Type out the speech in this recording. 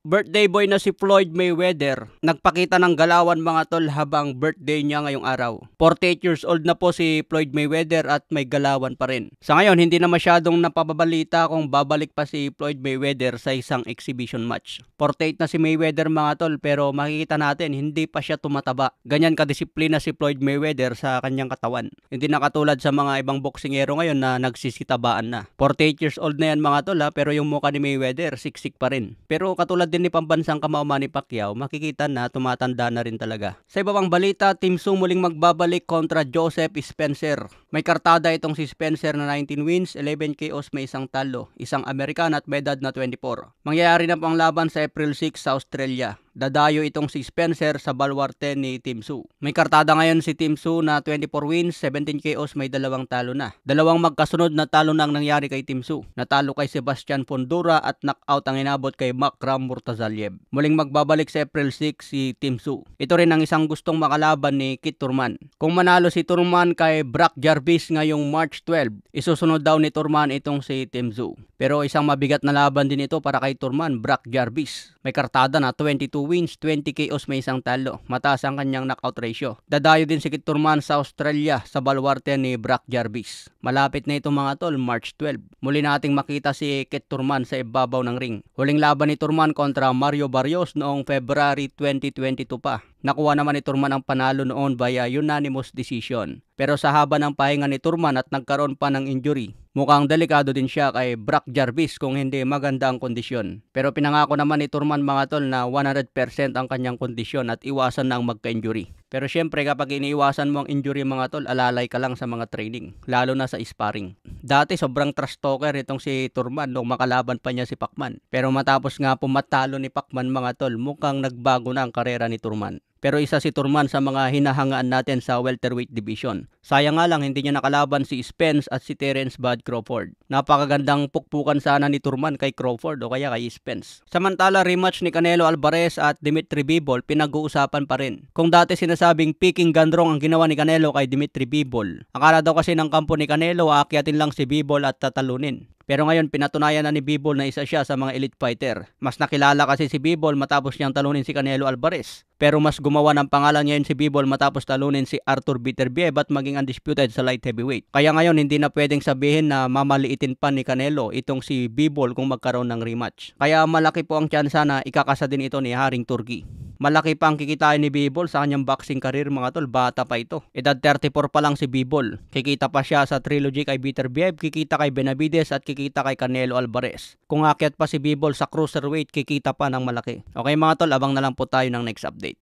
Birthday boy na si Floyd Mayweather, nagpakita ng galawan mga tol habang birthday niya ngayong araw. 48 years old na po si Floyd Mayweather at may galawan pa rin. Sa ngayon, hindi na masyadong napababalita kung babalik pa si Floyd Mayweather sa isang exhibition match. 48 na si Mayweather mga tol, pero makikita natin hindi pa siya tumataba. Ganyan kadisiplina si Floyd Mayweather sa kanyang katawan. Hindi na katulad sa mga ibang boksingero ngayon na nagsisitabaan na. 48 years old na yan mga tol pero yung mukha ni Mayweather siksik pa rin. Pero katulad din ni pambansang kamao Manny Pacquiao, makikita na tumatanda na rin talaga. Sa iba pang balita, Team Tszyu muling magbabalik kontra Joseph Spencer. May kartada itong si Spencer na 19 wins, 11 KOs, may isang talo, isang American at may edad na 24. Mangyayari na po ang laban sa April 6 sa Australia. Dadayo itong si Spencer sa baluarte ni Team Tszyu. May kartada ngayon si Team Tszyu na 24 wins, 17 KOs, may dalawang talo na. Dalawang magkasunod na talo na ang nangyari kay Team Tszyu. Natalo kay Sebastian Fundora at knockout ang inabot kay Makram Murtazaliev. Muling magbabalik sa April 6 si Team Tszyu. Ito rin ang isang gustong makalaban ni Kit Thurman. Kung manalo si Thurman kay Brock Jarvis ngayong March 12, isusunod daw ni Thurman itong si Team Tszyu. Pero isang mabigat na laban din ito para kay Thurman, Brock Jarvis. May kartada na 22 wins, 20 KOs, may isang talo. Mataas ang kanyang knockout ratio. Dadayo din si Kit Thurman sa Australia sa baluarte ni Brock Jarvis. Malapit na ito mga tol, March 12. Muli nating makita si Kit Thurman sa ibabaw ng ring. Huling laban ni Thurman kontra Mario Barrios noong February 2022 pa. Nakuha naman ni Thurman ang panalo noon via unanimous decision. Pero sa haba ng pahinga ni Thurman at nagkaroon pa ng injury, mukhang delikado din siya kay Brock Jarvis kung hindi maganda ang kondisyon. Pero pinangako naman ni Thurman mga tol na 100% ang kanyang kondisyon at iwasan na ang magka-injury. Pero syempre kapag iniiwasan mo ang injury mga tol, alalay ka lang sa mga training, lalo na sa sparring. Dati sobrang trash talker itong si Thurman nung makalaban pa niya si Pacman. Pero matapos nga pumatalo ni Pacman mga tol, mukhang nagbago na ang karera ni Thurman. Pero isa si Thurman sa mga hinahangaan natin sa welterweight division. Sayang nga lang hindi niya nakalaban si Spence at si Terence Bud Crawford. Napakagandang pukpukan sana ni Thurman kay Crawford o kaya kay Spence. Samantala rematch ni Canelo Alvarez at Dimitri Bivol pinag-uusapan pa rin. Kung dati sinasabing peking gandrong ang ginawa ni Canelo kay Dimitri Bivol, akala daw kasi ng kampo ni Canelo aakyatin lang si Bivol at tatalunin. Pero ngayon pinatunayan na ni Bivol na isa siya sa mga elite fighter. Mas nakilala kasi si Bivol matapos niyang talunin si Canelo Alvarez. Pero mas gumawa ng pangalan ngayon si Bivol matapos talunin si Arthur Beterbiev at maging undisputed sa light heavyweight. Kaya ngayon hindi na pwedeng sabihin na mamaliitin pa ni Canelo itong si Bivol kung magkaroon ng rematch. Kaya malaki po ang tsansa na ikakasa din ito ni Haring Turki. Malaki pa ang kikitain ni Bivol sa kanyang boxing career mga tol, bata pa ito. Edad 34 pa lang si Bivol. Kikita pa siya sa trilogy kay Beterbiev, kikita kay Benavides at kikita kay Canelo Alvarez. Kung akyat pa si Bivol sa cruiserweight, kikita pa ng malaki. Okay mga tol, abang na lang po tayo ng next update.